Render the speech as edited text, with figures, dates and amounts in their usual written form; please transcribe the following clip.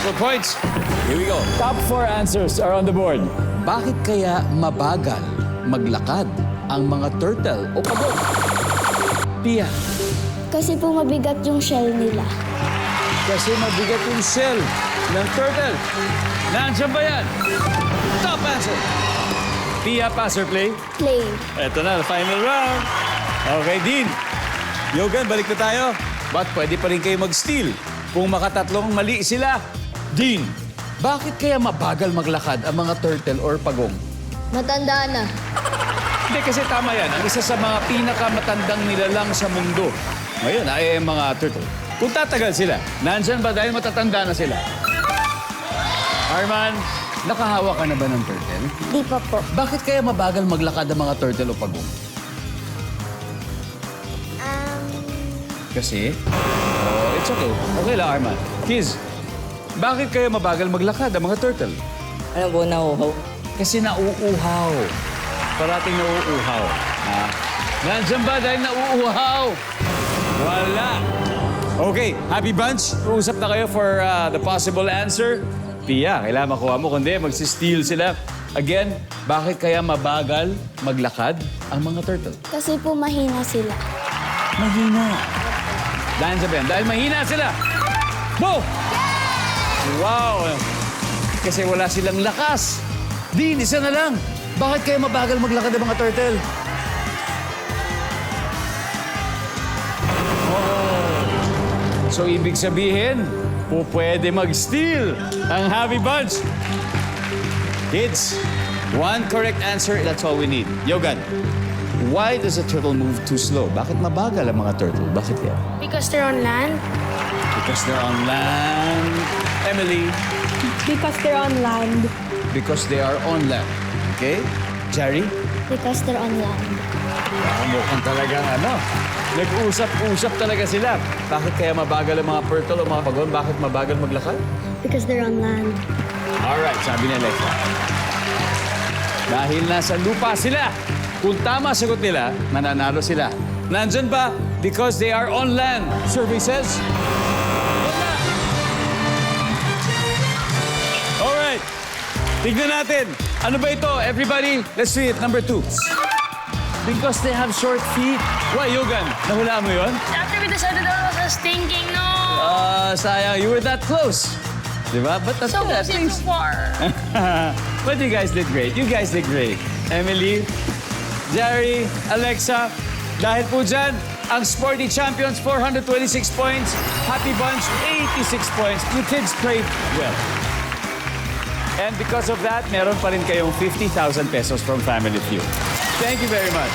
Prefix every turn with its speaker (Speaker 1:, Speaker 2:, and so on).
Speaker 1: triple points. Here we go.
Speaker 2: Top 4 answers are on the board.
Speaker 1: Bakit kaya mabagal maglakad ang mga turtle o pagong? Pia.
Speaker 3: Kasi po mabigat yung shell nila.
Speaker 1: Kasi mabigat yung shell ng turtle. Nandiyan ba yan? Top answer. Pia, pass or play?
Speaker 3: Play.
Speaker 1: Eto na, final round. Okay, Dean. Yogan, balik na tayo. But pwede pa rin kayo mag-steal kung makatatlong mali sila. Dean, bakit kaya mabagal maglakad ang mga turtle or pagong?
Speaker 3: Matanda na.
Speaker 1: Hindi, kasi tama yan. Ang isa sa mga pinakamatandang nilalang sa mundo. Ngayon, ay mga turtle. Kung tatagal sila, nandyan ba dahil matatanda na sila? Arman, nakahawa ka na ba ng turtle?
Speaker 3: Di pa po.
Speaker 1: Bakit kaya mabagal maglakad ang mga turtle o pagong? Kasi? Oh, it's okay. Okay lang, Arman. Kiz, bakit kaya mabagal maglakad ang mga turtle?
Speaker 4: Ano po, nauuhaw?
Speaker 1: Kasi nauuhaw. Parating nauuhaw. Ha? Nandiyan ba dahil nauuhaw? Wala. Okay, happy bunch. Uusap na kayo for the possible answer. Pia, kailangan makuha mo. Kundi, magsisteal sila. Again, bakit kaya mabagal maglakad ang mga turtle?
Speaker 3: Kasi po mahina sila.
Speaker 1: Mahina. Dahil sabihin, dahil mahina sila. Bo! Wow! Kasi wala silang lakas. Din, isa na lang. Bakit kaya mabagal maglakad ang mga turtle? Oh. So, ibig sabihin, pwede mag-steal ang Happy Bunch. Kids, one correct answer, that's all we need. Yogan, why does a turtle move too slow? Bakit mabagal ang mga turtle? Bakit yan?
Speaker 5: Because they're on land.
Speaker 1: Because they're on land. Emily,
Speaker 5: Because they're on land.
Speaker 1: because they are on land. Okay? Jerry?
Speaker 3: Because they're on land.
Speaker 1: Mukhang talagang nag-usap-usap talaga sila. Bakit kaya mabagal ang mga turtle o mga pagong? Bakit mabagal maglakad?
Speaker 3: Because they're on land.
Speaker 1: Alright, sabi ni Alexa. Dahil nasa lupa sila. Kung tama sagot nila, mananalo sila. Nandyan ba? Because they are on land. Survey says... Alright. Tignan natin. Ano ba ito? Everybody, let's see it. Number 2. Because they have short feet. Why, Yogan? Nahulaan mo yun?
Speaker 5: After we decided that was us thinking, no.
Speaker 1: Sayang. You were that close. Diba? But that's
Speaker 5: So
Speaker 1: good.
Speaker 5: was it too far?
Speaker 1: But you guys did great. You guys did great. Emily, Jerry, Alexa, dahil po dyan, ang Sporty Champions, 426 points. Happy Bunch, 86 points. You kids played well. And because of that, meron pa rin kayong 50,000 pesos from Family Feud. Thank you very much.